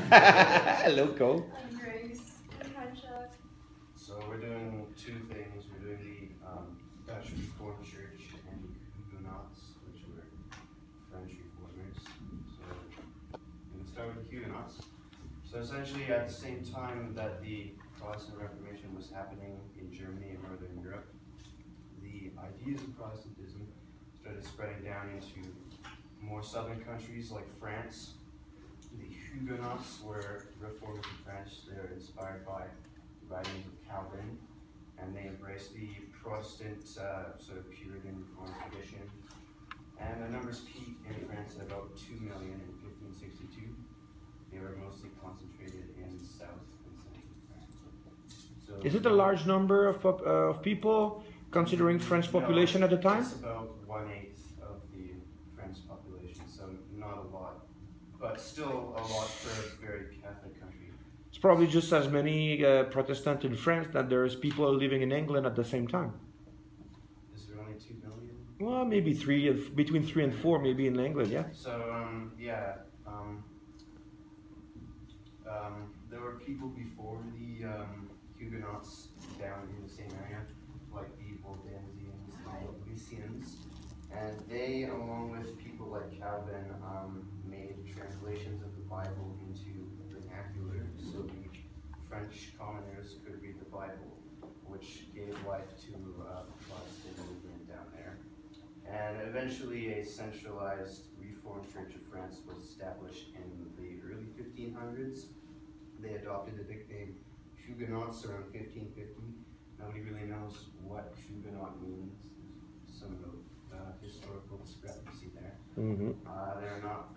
Hello, Cole. I'm Grace. I'm Hunchak. So we're doing two things. We're doing the Dutch Reformed Church and Huguenots, which were French Reformers. So we can start with the Huguenots. So essentially at the same time that the Protestant Reformation was happening in Germany and Northern Europe, the ideas of Protestantism started spreading down into more southern countries like France. The Huguenots were reformers in France. They were inspired by the writings of Calvin, and they embraced the Protestant sort of Puritan reform tradition. And the numbers peaked in France at about 2 million in 1562. They were mostly concentrated in south and central France. So Is it a large number of people considering French population at the time? It's about 1/8 of the French population, so not a lot, but still a lot for a very Catholic country. It's probably just as many Protestants in France that there's people living in England at the same time. Is there only 2 million? Well, maybe between 3 and 4, maybe in England, yeah. So there were people before the Huguenots down in the same area, like the Waldensians and the Lycians, and they, along with people like Calvin, made translations of the Bible into vernacular, so the French commoners could read the Bible, which gave life to Protestant movement down there. And eventually a centralized Reformed Church of France was established in the early 1500s. They adopted the nickname Huguenots around 1550. Nobody really knows what Huguenot means. There's some historical discrepancy there. They're not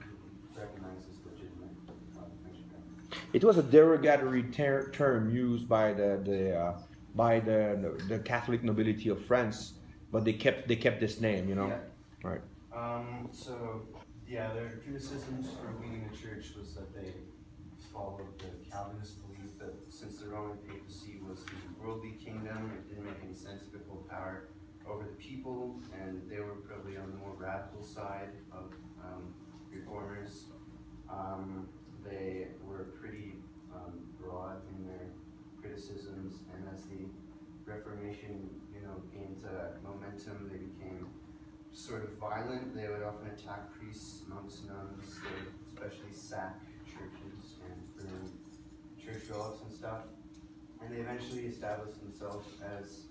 recognized as legitimate French government. It was a derogatory term used by the Catholic nobility of France, but they kept this name, you know. Yeah. Right. So yeah, their criticisms for leading the church was that they followed the Calvinist belief that since the Roman papacy was the worldly kingdom, it didn't make any sense to hold power over the people, and they were probably on the more radical side of reformers. They were pretty broad in their criticisms, and as the Reformation, gained momentum, they became sort of violent. They would often attack priests, monks, nuns. They would especially sack churches and burn church relics and stuff. And they eventually established themselves as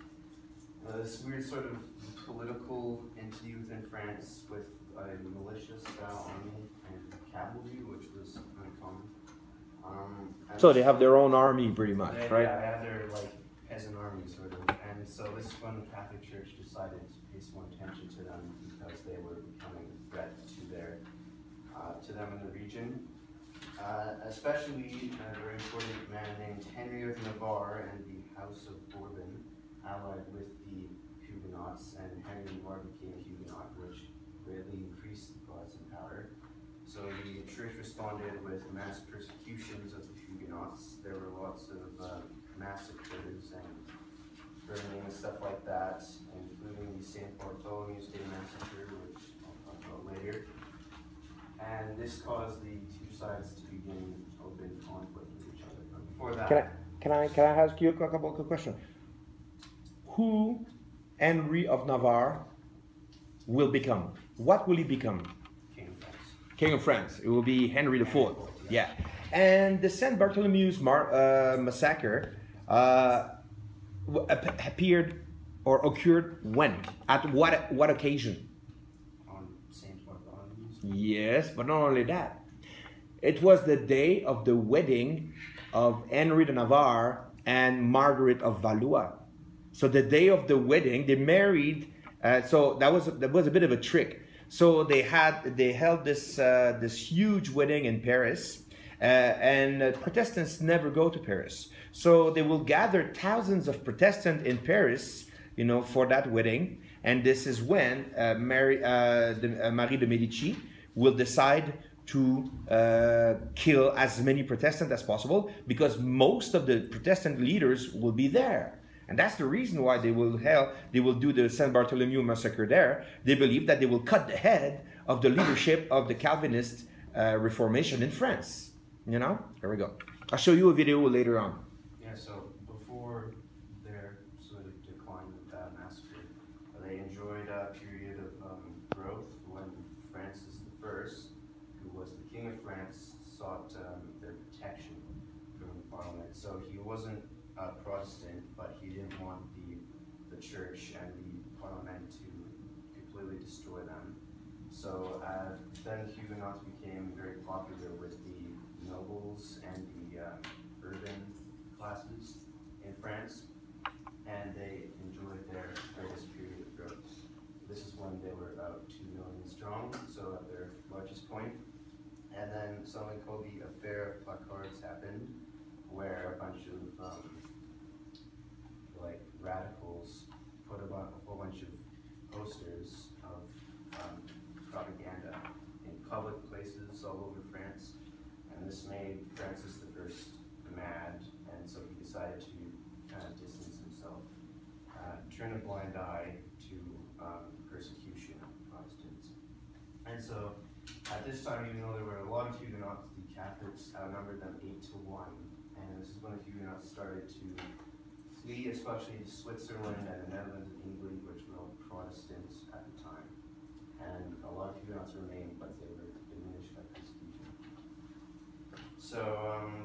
this weird sort of political entity within France with a militia-style army and cavalry, which was uncommon. So they have their own army, pretty much, right? Yeah, they have their peasant army, sort of. And so this is when the Catholic Church decided to pay some more attention to them because they were becoming a threat to them in the region. Especially a very important man named Henry of Navarre and the House of Bourbon allied with the Huguenots, and Henry of Navarre became a Huguenot, which greatly increased the Protestant power. So the church responded with mass persecutions of the Huguenots. There were lots of massacres and burning and stuff like that, including the St. Bartholomew's Day massacre, which I'll talk about later. And this caused the two sides to begin open conflict with each other. But before that, Can I ask you a couple of questions? Who Henry of Navarre will become? What will he become? King of France. King of France. It will be Henry IV. Yeah. And the St. Bartholomew's massacre appeared or occurred when? At what occasion? On St. Bartholomew's. Yes, but not only that. It was the day of the wedding of Henry de Navarre and Margaret of Valois. So the day of the wedding, they married. So that was a bit of a trick. So they held this huge wedding in Paris, and Protestants never go to Paris. So they will gather thousands of Protestants in Paris, for that wedding. And this is when Marie de Medici will decide to kill as many Protestants as possible, because most of the Protestant leaders will be there. And that's the reason why they will do the St. Bartholomew massacre there. They believe that they will cut the head of the leadership of the Calvinist Reformation in France. You know? Here we go. I'll show you a video later on. Yeah, so before their sort of decline with that massacre, they enjoyed a period of growth when Francis I, who was the King of France, sought their protection from the Parliament. So he wasn't a Protestant, but he didn't want the church and the Parliament to completely destroy them. So then the Huguenots became very popular with the nobles and the urban classes in France, and they enjoyed their greatest period of growth. This is when they were about 2 million strong, so at their largest point. And then something called the Affair of Placards happened, where a bunch of like radicals put a whole bunch of posters of propaganda in public places all over France, and this made Francis I mad, and so he decided to kind of distance himself, turn a blind eye to persecution of Protestants. And so at this time, even though there were a lot of Huguenots, the Catholics outnumbered them 8-1, and this is when the Huguenots started to flee, especially to Switzerland and the Netherlands and England, which were all Protestants at the time. And a lot of Huguenots remained, but they were diminished by persecution. So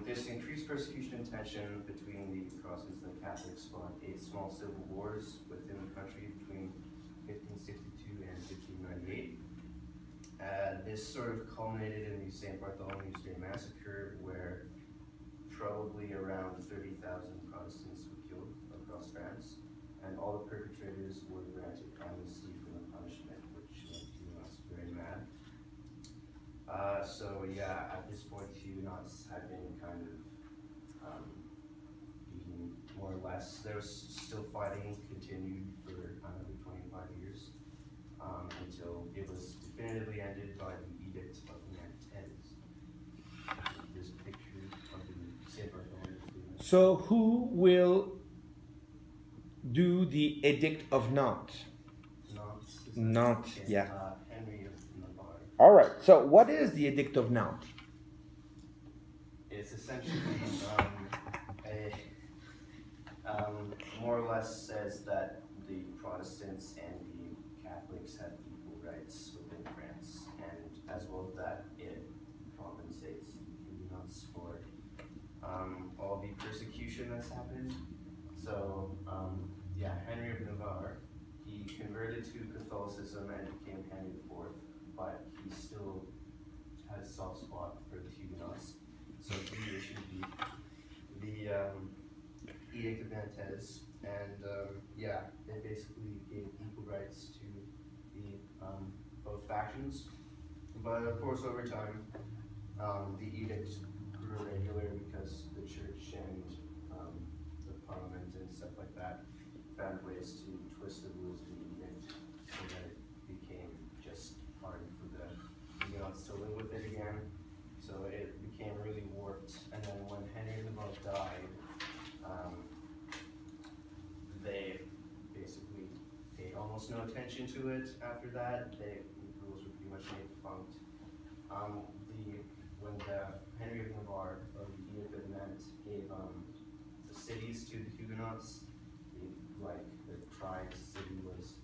this increased persecution and tension between the Protestants and the Catholics spawned 8 small civil wars within the country between 1562 and 1598. This sort of culminated in the St. Bartholomew's Day massacre, where probably around 30,000 Protestants were killed across France, and all the perpetrators were granted amnesty from the punishment, which made Huguenots very mad. So yeah, at this point, Huguenots had been kind of beaten more or less. There was still fighting continued for another 25 years until it was definitively ended by the Edict of Nantes. This picture of the St. Bartholomew's. So who will do the Edict of Nantes? Nantes, yeah. Henry of Navarre. All right. So what is the Edict of Nantes? It's essentially more or less says that the Protestants and the Catholics have equal rights within France, and as well as that, it compensates the Huguenots for all the persecution that's happened. So yeah, Henry of Navarre, he converted to Catholicism and became Henry IV, but he still has a soft spot for the Huguenots. So he issued the Edict of Nantes, and yeah, they basically gave equal rights to the both factions. But of course, over time, the edict grew regular because the church and the parliament and stuff like that found ways to twist the rules of the edict so that it became just hard for the Huguenots to live with it again. So it became really warped. And then when Henry of Navarre died, they basically paid almost no attention to it after that. The rules were pretty much made defunct. When Henry of Navarre, or the Edict of Nantes, gave the cities to the Huguenots, the prize city was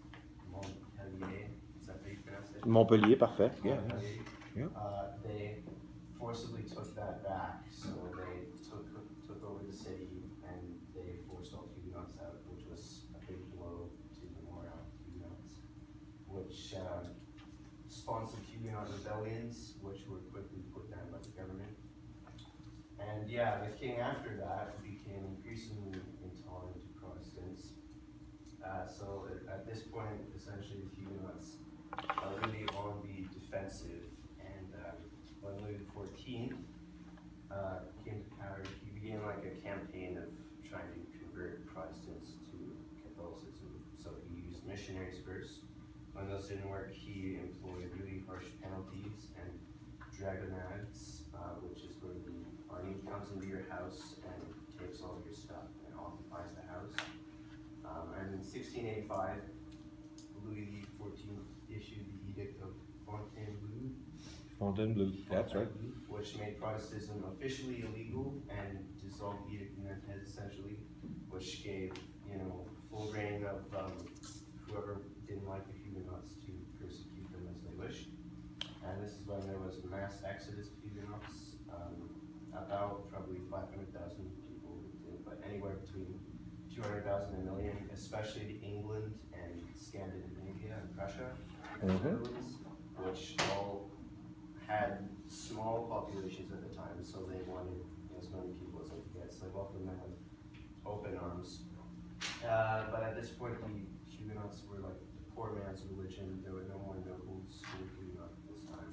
Montpellier. Is that how you pronounce it? Montpellier, parfait. Yeah. Montpellier. Yeah. They forcibly took that back, so they took over the city and they forced all Huguenots out, which was a big blow to the morale of Huguenots, which spawned some Huguenot rebellions, which were quickly put down by the government. And yeah, the king after that became increasingly intolerant to Protestants. So at this point, essentially, the Huguenots are really on the defensive. And when Louis XIV came to power, he began like a campaign of trying to convert Protestants to Catholicism. So he used missionaries first. When those didn't work, he employed really harsh penalties and dragonnades, which is where the army comes into your house and takes all of your stuff and occupies the house. And in 1685, Louis XIV issued the Edict of Fontainebleau. Fontainebleau, that's right. which made Protestantism officially illegal and dissolved the Edict of Nantes essentially, which gave, full reign of whoever didn't like the Huguenots to persecute them as they wished. And this is when there was a mass exodus of Huguenots, about probably 500,000 people, but anywhere between 200,000 and a million, especially to England and Scandinavia and Prussia, Netherlands, which all had small populations at the time, so they wanted as many people as they could get, so they welcomed them with open arms. But at this point, the Huguenots were like the poor man's religion. There were no more nobles who were Huguenot at this time.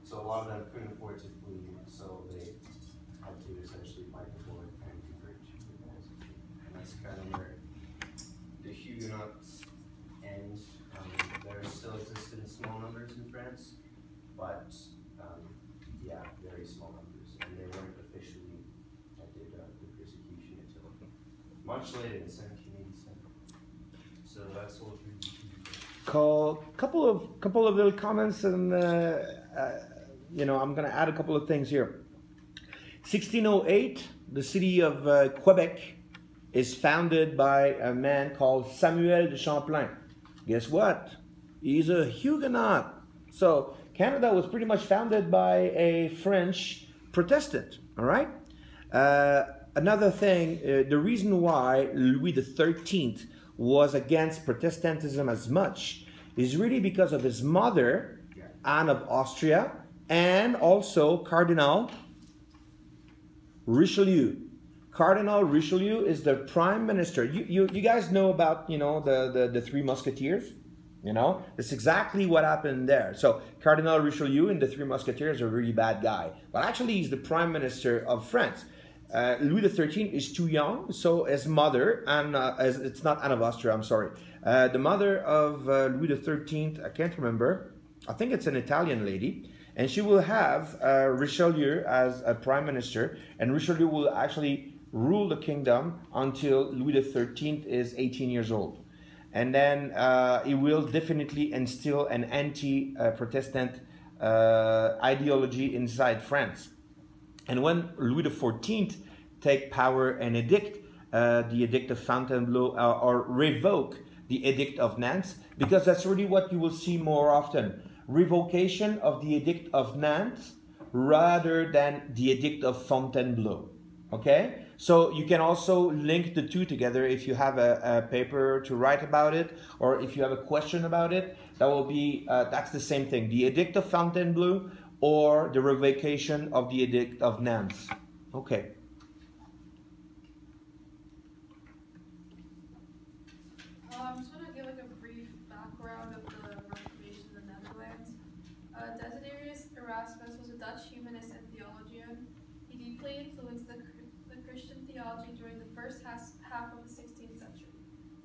So a lot of them couldn't afford to flee, so they had to essentially fight the war and convert to Catholicism. And that's kind of where the Huguenots end. There still exist in small numbers in France, but yeah, very small numbers, and they weren't officially ended the persecution until much later in 1787. So that's all through. Couple of little comments, and I'm going to add a couple of things here. 1608, the city of Quebec is founded by a man called Samuel de Champlain. Guess what? He's a Huguenot. So Canada was pretty much founded by a French Protestant, all right? Another thing, the reason why Louis XIII was against Protestantism as much is really because of his mother, Anne of Austria, and also Cardinal Richelieu. Cardinal Richelieu is the prime minister. You guys know about, the Three Musketeers? That's exactly what happened there. So Cardinal Richelieu in the Three Musketeers are a really bad guy. But actually, he's the prime minister of France. Louis XIII is too young, so his mother, and it's not Anne of Austria, I'm sorry. The mother of Louis XIII, I can't remember. I think it's an Italian lady. And she will have Richelieu as a prime minister. And Richelieu will actually rule the kingdom until Louis XIII is 18 years old. And then he will definitely instill an anti-Protestant ideology inside France. And when Louis XIV take power and edict the Edict of Fontainebleau or revoke the Edict of Nantes, because that's really what you will see more often. Revocation of the Edict of Nantes rather than the Edict of Fontainebleau. Okay? So you can also link the two together if you have a paper to write about it, or if you have a question about it. That will be, that's the same thing. The Edict of Fontainebleau or the revocation of the Edict of Nantes. Okay. I'm just going to give like a brief background of the Reformation in the Netherlands. Desiderius Erasmus was a Dutch humanist and theologian. He deeply influenced the Christian theology during the first half of the 16th century.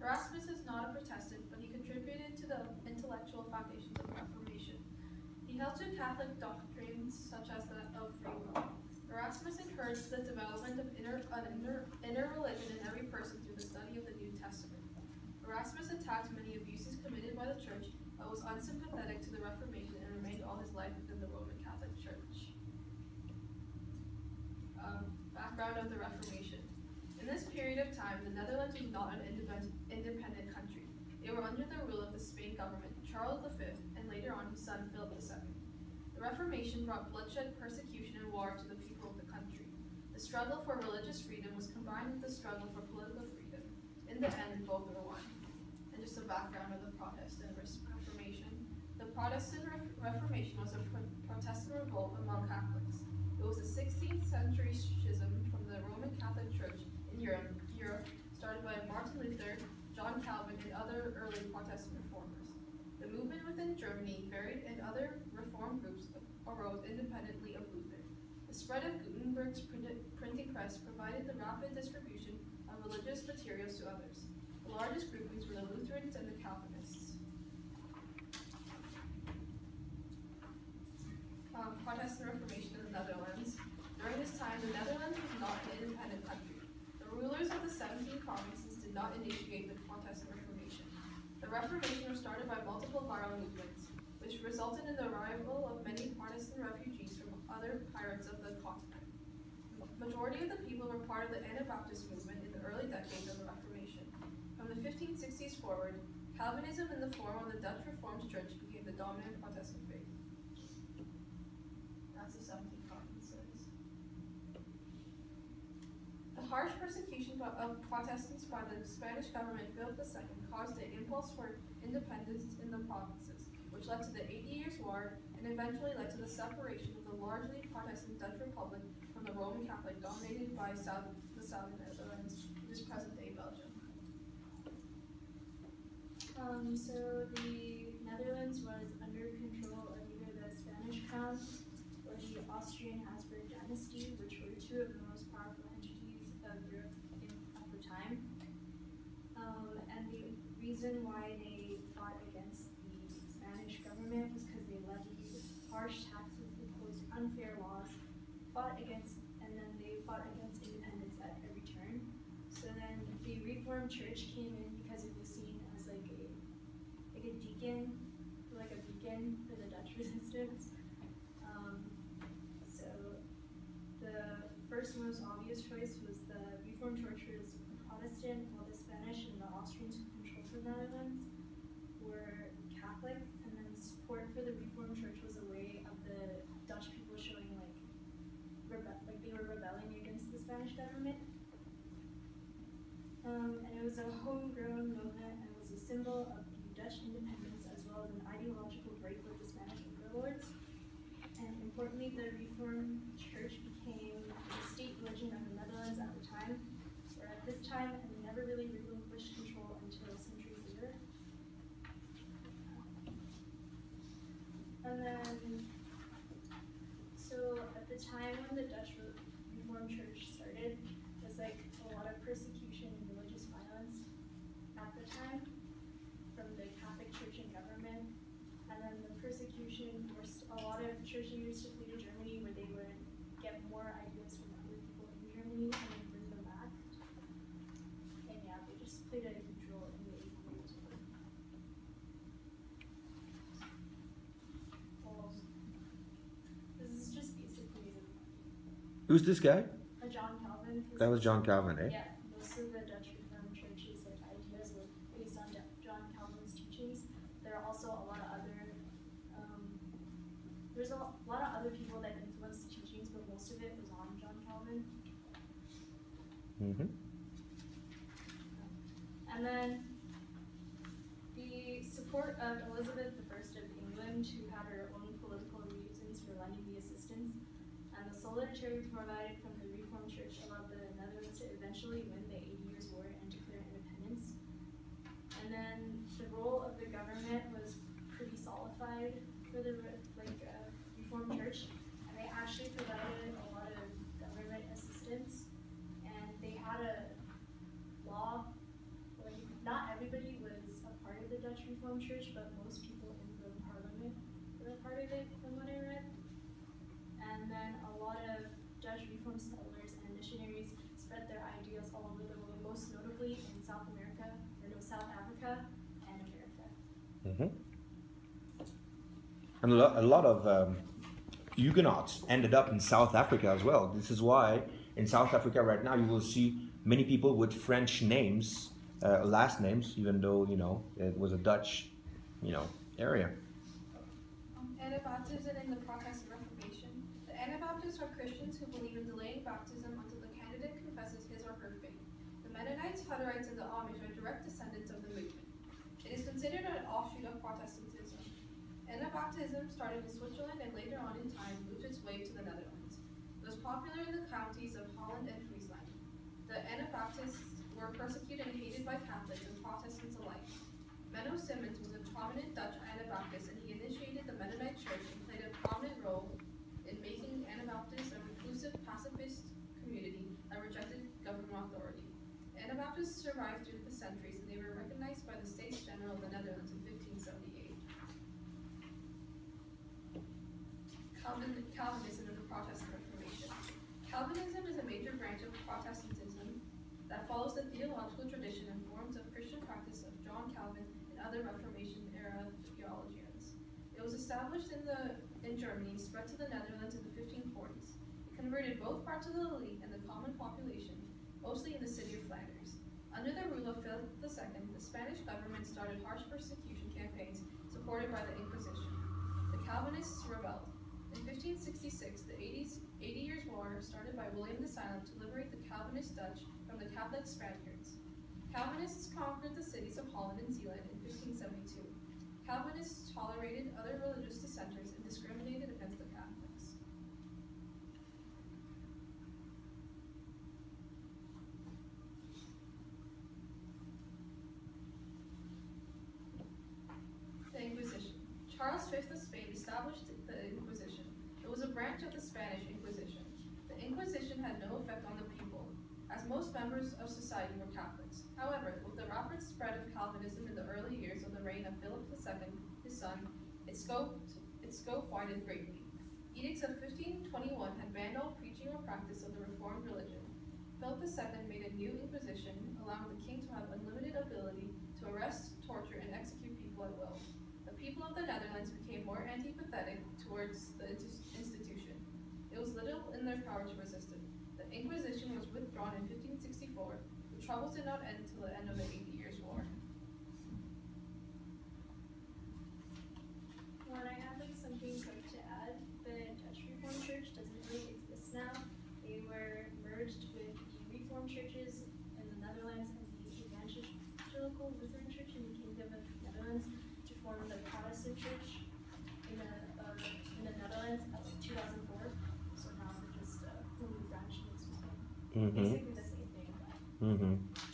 Erasmus is not a Protestant, but he contributed to the intellectual foundations of the Reformation. He held to Catholic doctrines such as that of free will. Erasmus encouraged the development of inner religion in every person through the study of the New Testament. Erasmus attacked many abuses committed by the Church, but was unsympathetic to the Reformation and remained all his life within the Roman Catholic Church. Background of the Reformation. In this period of time, the Netherlands was not an independent country. They were under the rule of the Spain government, Charles V, and later on his son Philip II. The Reformation brought bloodshed, persecution, and war to the people of the country. The struggle for religious freedom was combined with the struggle for political freedom. In the end, both were won. And just a background of the Protestant Reformation. The Protestant Reformation was a Protestant revolt among Catholics. It was a 16th century schism from the Roman Catholic Church in Europe, started by Martin Luther, John Calvin, and other early Protestant reformers. The movement within Germany varied, and other reform groups arose independently of Luther. The spread of Gutenberg's printing press provided the rapid distribution of religious materials to others. The largest groupings were the Lutherans and the Calvinists. Protestant Reformation in the Netherlands. During this time, the Netherlands was not an independent country. The rulers of the 17 provinces did not initiate the Protestant Reformation. The Reformation was started by multiple viral movements, which resulted in the arrival of many Protestant refugees from other pirate parts of the continent. The majority of the people were part of the Anabaptist movement in the early decades of the Reformation. From the 1560s forward, Calvinism in the form of the Dutch Reformed Church became the dominant Protestant faith. That's the 17 provinces. The harsh persecution of Protestants by the Spanish government Philip II caused an impulse for independence in the provinces, which led to the 80 Years' War and eventually led to the separation of the largely Protestant Dutch Republic from the Roman Catholic dominated by the Southern Netherlands, which is present-day Belgium. So the Netherlands was under control of either the Spanish crown or the Austrian-Habsburg dynasty, which were two of the most powerful entities of Europe at the time. And the reason why they fought against the Spanish government was because they levied harsh taxes, imposed unfair laws, and then they fought against independence at every turn. So then the Reformed Church came in because it was seen as like a beacon for the Dutch resistance. So the first most obvious choice was the Reformed Church was Protestant, while the Spanish and the Austrians who controlled the Netherlands were Catholic, and then support for the Reformed Church was a way of the Dutch people showing like they were rebelling against the Spanish government. And it was a homegrown movement and was a symbol of the Dutch independence as well as an ideological break with the Spanish overlords. And importantly, the Reformed Church became the state religion of the Netherlands at the time, or at this time, and never really relinquished control until centuries later. And then, so at the time when the Dutch Reformed Church started, it was like a lot of persecution and religious violence at the time from the Catholic Church and government. And then the persecution forced a lot of church leaders to flee to Germany, where they would get more ideas from other people in Germany and then bring them back. And yeah, they just played a huge role in the 80 Years' War. This is just basically Who's this guy? John Calvin. That was John Calvin, eh? Yeah, most of the Dutch Reformed Church's like ideas were based on John Calvin's teachings. There are also a lot of other there's a lot of other people that influenced the teachings, but most of it was on John Calvin. Mm-hmm. And then the support of Elizabeth I of England, who had her own political reasons for lending the assistance, and the solidarity provided from the Reformed Church allowed the Netherlands to eventually win the 80 Years' War and declare independence. And then the role of the government was pretty solidified for the Reformed Church, and they actually provided a lot of government assistance, and they had a law. Like, not everybody was a part of the Dutch Reformed Church, but most people in the parliament were a part of it, from what I read. And then a lot of Dutch Reformed settlers and missionaries spread their ideas all over the world, most notably in South Africa and America. Mm-hmm. And a lot of Huguenots ended up in South Africa as well. This is why in South Africa right now you will see many people with French names, last names, even though, you know, it was a Dutch, you know, area. Anabaptism in the Protestant Reformation. The Anabaptists are Christians who believe in delaying baptism until the candidate confesses his or her faith. The Mennonites, Hutterites, and the Amish are direct descendants of the movement. It is considered an offshoot of Protestantism. Anabaptism started in Switzerland and later on in time moved its way to the Netherlands. It was popular in the counties of Holland and Friesland. The Anabaptists were persecuted and hated by Catholics and Protestants alike. Menno Simons was a prominent Dutch Anabaptist, and he initiated the Mennonite Church and played a prominent role in making Anabaptists a reclusive, pacifist community that rejected government authority. Anabaptists survived through the centuries, and they were recognized by the States General of the Netherlands in 1578. Calvinism and the Protestant Reformation. Calvinism is a major branch of Protestantism that follows the theological tradition and forms of Christian practice of John Calvin and other Reformation-era theologians. It was established in Germany, spread to the Netherlands in the 1540s. converted both parts of the elite and the common population, mostly in the city of Flanders. Under the rule of Philip II, the Spanish government started harsh persecution campaigns supported by the Inquisition. The Calvinists rebelled. In 1566, the 80 Years' War, started by William the Silent to liberate the Calvinist Dutch from the Catholic Spaniards. Calvinists conquered the cities of Holland and Zeeland in 1572. Calvinists tolerated other religious dissenters and discriminated against the Catholics. The Inquisition. Charles V of Spain established the Inquisition. It was a branch of the Spanish Inquisition. The Inquisition had no effect on the people, as most members of society were Catholics. However, with the rapid spread of Calvinism in the early years of the reign of Philip II, his son, its scope widened greatly. Edicts of 1521 had banned all preaching or practice of the Reformed religion. Philip II made a new Inquisition, allowing the king to have unlimited ability to arrest, torture, and execute people at will. The people of the Netherlands became more antipathetic towards the institution. It was little in their power to resist it. The Inquisition was withdrawn in 1564. The troubles did not end until the end of the 80 Years' War. Well, I have something quick to add. The Dutch Reformed Church doesn't really exist now. They were merged with the Reformed churches in the Netherlands and the Evangelical Lutheran Church in the Kingdom of the Netherlands to form the Protestant Church in the Netherlands up to 2004. So now they're just a new branch mixed with them. Basically the same thing.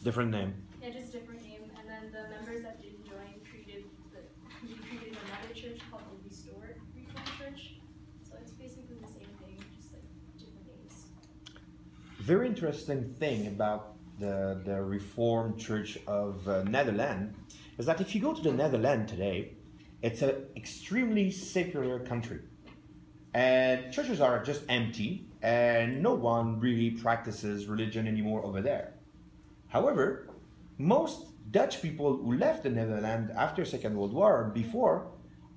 Different name. Yeah, just different name. And then the members that didn't join created another church called the Restored Reformed Church. So it's basically the same thing, just like different names. Very interesting thing about the Reformed Church of Netherlands is that if you go to the Netherlands today, it's an extremely secular country. And churches are just empty, and no one really practices religion anymore over there. However, most Dutch people who left the Netherlands after Second World War and before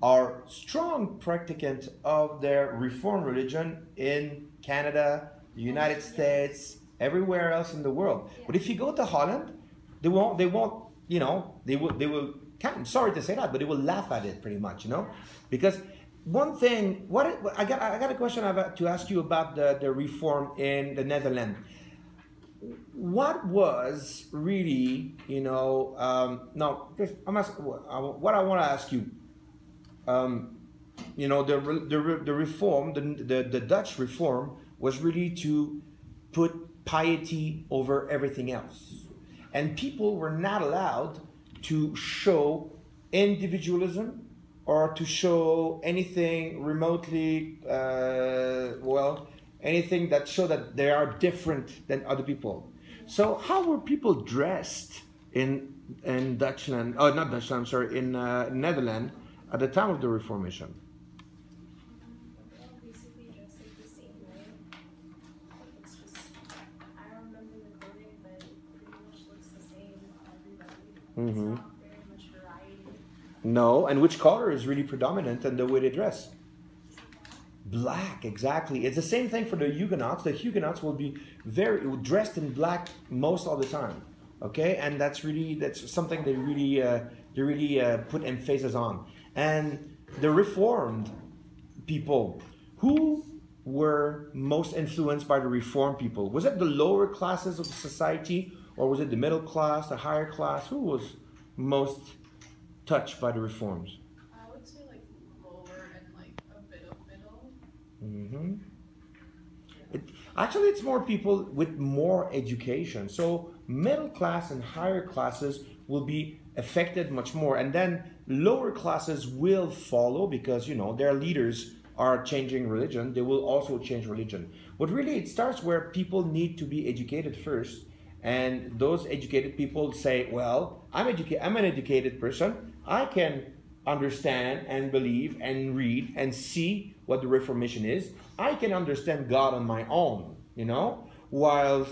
are strong practicants of their Reformed religion in Canada, the United States, everywhere else in the world. But if you go to Holland, they won't, you know, they will, I'm sorry to say that, but they will laugh at it pretty much, you know, because one thing, I got a question to ask you about the reform in the Netherlands. What was really, you know, what I want to ask you, you know, the reform, the Dutch reform was really to put piety over everything else. And people were not allowed to show individualism or to show anything remotely, anything that showed that they are different than other people. So how were people dressed in Dutchland, oh not Dutchland, I'm sorry, in Netherlands at the time of the Reformation? They're all basically dressed like the same way. It's just, I don't remember the clothing, but it pretty much looks the same on everybody. It's not very much variety. No, and which color is really predominant in the way they dress? Black, exactly. It's the same thing for the Huguenots. The Huguenots will be dressed in black most of the time. Okay, and that's something they really put emphasis on. And the Reformed people, who were most influenced by the Reformed people? Was it the lower classes of society, or was it the middle class, the higher class? Who was most touched by the Reforms? I would say like lower and like a bit of middle. Actually, it's more people with more education. So middle class and higher classes will be affected much more, and then lower classes will follow because, you know, their leaders are changing religion. They will also change religion. But really, it starts where people need to be educated first, and those educated people say, well, I'm an educated person. I can understand and believe and read and see what the Reformation is. I can understand God on my own, you know, while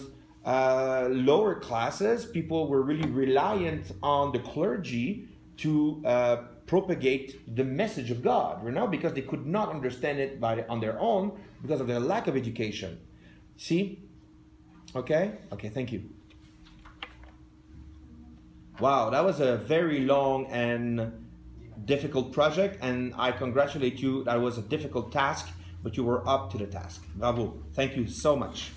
lower classes, people were really reliant on the clergy to propagate the message of God, you know, because they could not understand it on their own because of their lack of education. See? Okay? Okay, thank you. Wow, that was a very long and difficult project, and I congratulate you. That was a difficult task, but you were up to the task. Bravo. Thank you so much.